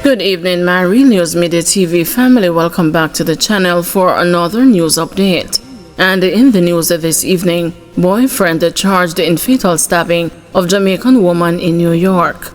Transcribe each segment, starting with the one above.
Good evening, my Real News Media TV family. Welcome back to the channel for another news update. And in the news this evening, boyfriend charged in fatal stabbing of Jamaican woman in New York.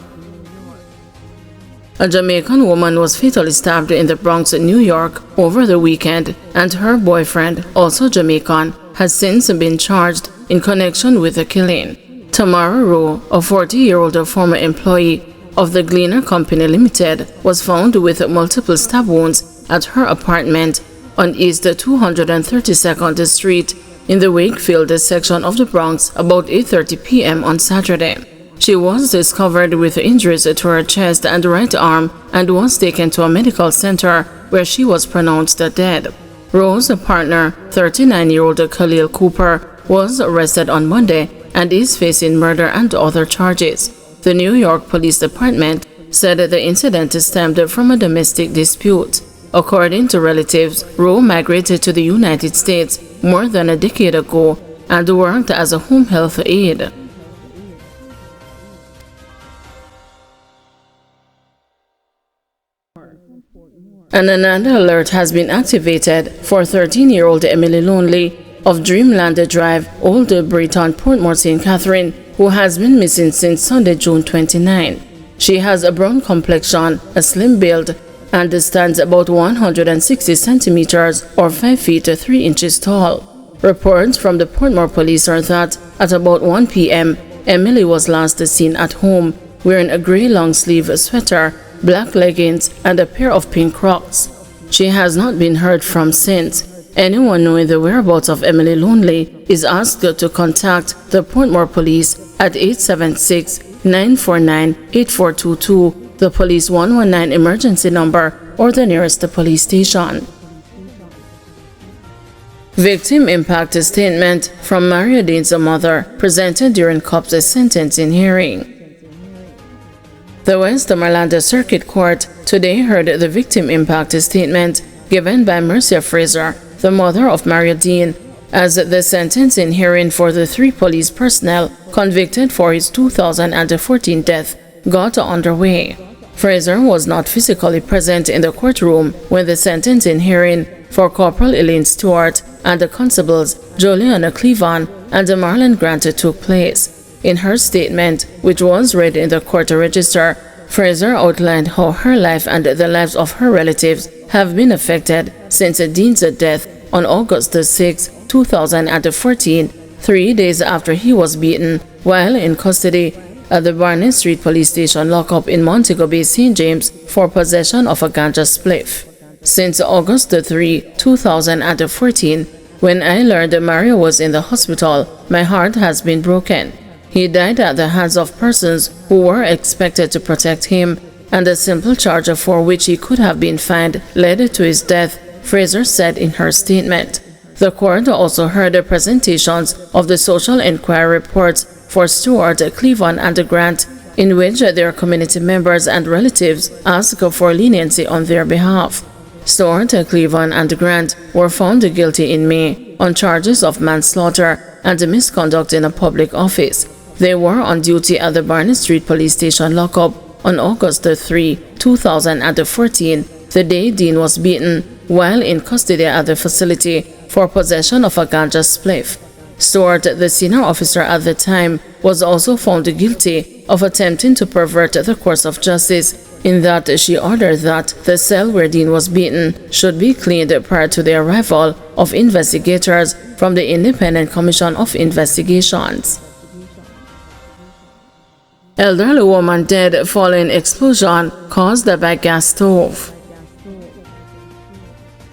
A Jamaican woman was fatally stabbed in the Bronx, New York over the weekend, and her boyfriend, also Jamaican, has since been charged in connection with the killing. Tamara Rowe, a 40-year-old former employee of the Gleaner Company Limited, was found with multiple stab wounds at her apartment on East 232nd Street in the Wakefield section of the Bronx about 8:30 p.m. on Saturday. She was discovered with injuries to her chest and right arm and was taken to a medical center where she was pronounced dead. Rowe's partner, 39-year-old Khalil Cooper, was arrested on Monday and is facing murder and other charges. The New York Police Department said the incident stemmed from a domestic dispute. According to relatives, Rowe migrated to the United States more than a decade ago and worked as a home health aide. And another alert has been activated for 13-year-old Emily Lonely of Dreamland Drive, Old Brighton, Portmore, St. Catherine, who has been missing since Sunday, June 29. She has a brown complexion, a slim build, and stands about 160 centimeters or 5 feet 3 inches tall. Reports from the Portmore police are that at about 1 p.m., Emily was last seen at home wearing a gray long-sleeve sweater, black leggings, and a pair of pink Crocs. She has not been heard from since. Anyone knowing the whereabouts of Emily Lonely is asked to contact the Portmore police at 876-949-8422, the police 119 emergency number, or the nearest police station. Victim impact statement from Maria Deane's mother presented during COP's sentencing hearing. The Westmoreland Circuit Court today heard the victim impact statement given by Mercia Fraser, the mother of Maria Deane, as the sentencing hearing for the 3 police personnel convicted for his 2014 death got underway. Fraser was not physically present in the courtroom when the sentencing hearing for Corporal Elaine Stewart and the constables Juliana Clevan and Marlon Grant took place. In her statement, which was read in the court register, Fraser outlined how her life and the lives of her relatives have been affected since Deane's death on August 6, 2014, 3 days after he was beaten while in custody at the Barney Street Police Station lockup in Montego Bay, St. James for possession of a ganja spliff. Since August 3, 2014, when I learned that Mario was in the hospital, my heart has been broken. He died at the hands of persons who were expected to protect him, and the simple charge for which he could have been fined led to his death, Fraser said in her statement. The court also heard the presentations of the social inquiry reports for Stewart, Clevan, and Grant, in which their community members and relatives asked for leniency on their behalf. Stewart, Clevan, and Grant were found guilty in May on charges of manslaughter and misconduct in a public office. They were on duty at the Barney Street Police Station lockup on August 3, 2014, the day Deane was beaten while in custody at the facility for possession of a ganja spliff. Stewart, the senior officer at the time, was also found guilty of attempting to pervert the course of justice, in that she ordered that the cell where Deane was beaten should be cleaned prior to the arrival of investigators from the Independent Commission of Investigations. Elderly woman dead following explosion caused by gas stove.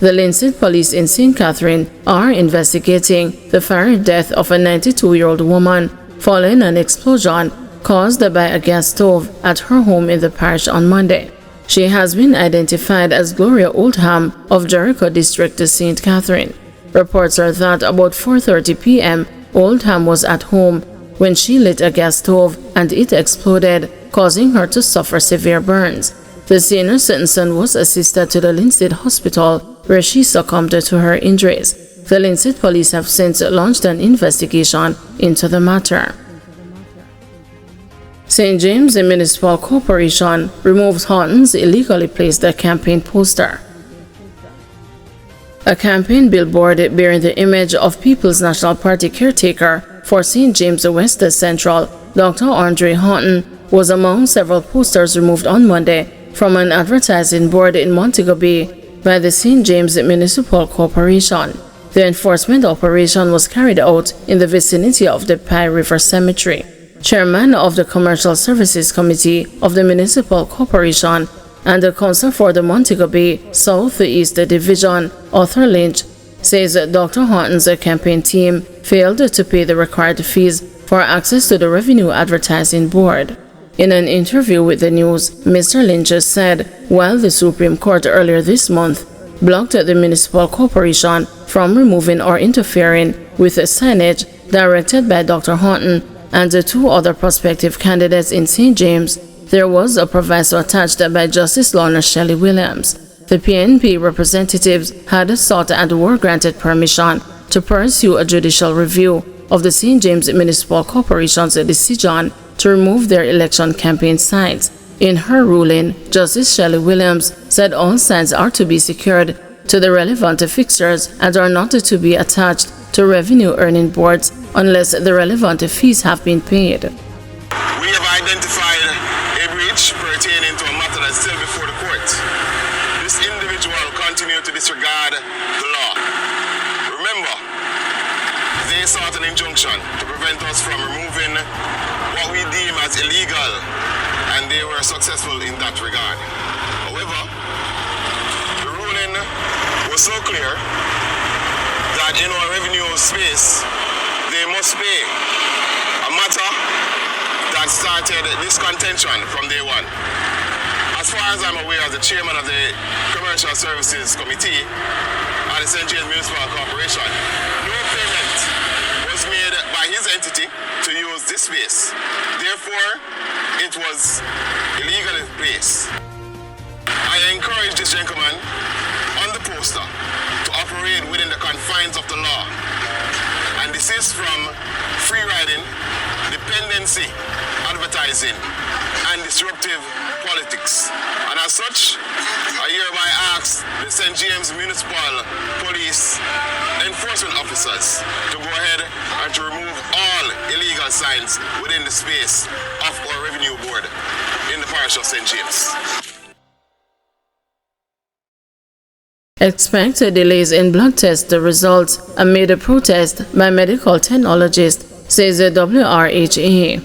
The Linseed Police in St. Catherine are investigating the fiery death of a 92-year-old woman following an explosion caused by a gas stove at her home in the parish on Monday. She has been identified as Gloria Oldham of Jericho District, St. Catherine. Reports are that about 4:30 p.m., Oldham was at home when she lit a gas stove and it exploded, causing her to suffer severe burns. The senior citizen was assisted to the Linseed Hospital, where she succumbed to her injuries. The Linseed police have since launched an investigation into the matter. St. James Municipal Corporation removes Horton's illegally placed campaign poster. A campaign billboard bearing the image of People's National Party caretaker for St. James West Central, Dr. Andre Horton, was among several posters removed on Monday from an advertising board in Montego Bay by the St. James Municipal Corporation. The enforcement operation was carried out in the vicinity of the Pie River Cemetery. Chairman of the Commercial Services Committee of the Municipal Corporation and the Council for the Montego Bay Southeast Division, Arthur Lynch, says Dr. Horton's campaign team failed to pay the required fees for access to the Revenue Advertising Board. In an interview with the news, Mr. Lynch said while the Supreme Court earlier this month blocked the Municipal Corporation from removing or interfering with signage directed by Dr. Horton and the two other prospective candidates in St. James, there was a proviso attached by Justice Lorna Shelley Williams. The PNP representatives had sought and were granted permission to pursue a judicial review of the St. James Municipal Corporation's decision to remove their election campaign signs. In her ruling, Justice Shelley Williams said all signs are to be secured to the relevant fixtures and are not to be attached to revenue earning boards unless the relevant fees have been paid. We have identified a breach pertaining to a matter that's still before the court. This individual continued to disregard the law. Remember, they sought an injunction to prevent us from removing what we deem as illegal, and they were successful in that regard. However, the ruling was so clear that in our revenue space, they must pay, a matter that started this contention from day one. As far as I'm aware, as the chairman of the Commercial Services Committee at the St. James Municipal Corporation, no payment was made by his entity to use this space. Therefore, it was illegally placed. I encourage this gentleman on the poster to operate within the confines of the law and desist from free riding, dependency, advertising, and disruptive politics. And as such, I hereby ask the St. James Municipal Police enforcement officers to go ahead and to remove all illegal signs within the space of our revenue board in the parish of St. James. Expect delays in blood test results amid a protest by medical technologists, says the WRHA.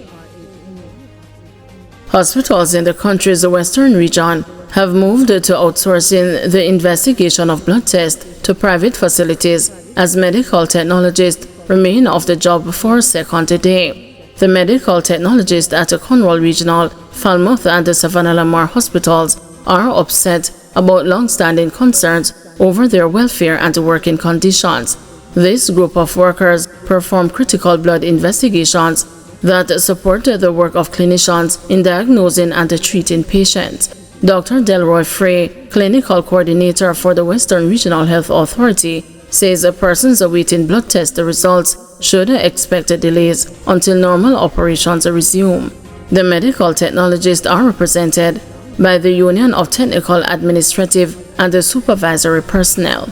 Hospitals in the country's western region have moved to outsourcing the investigation of blood tests to private facilities as medical technologists remain off the job for a second day. The medical technologists at the Cornwall Regional, Falmouth and the Savannah Lamar hospitals are upset about long-standing concerns over their welfare and working conditions. This group of workers perform critical blood investigations that support the work of clinicians in diagnosing and treating patients. Dr. Delroy Frey, clinical coordinator for the Western Regional Health Authority, says persons awaiting blood test results should expect delays until normal operations resume. The medical technologists are represented by the Union of Technical, Administrative, and Supervisory Personnel.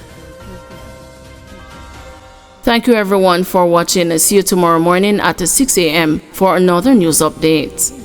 Thank you everyone for watching. See you tomorrow morning at 6 a.m. for another news update.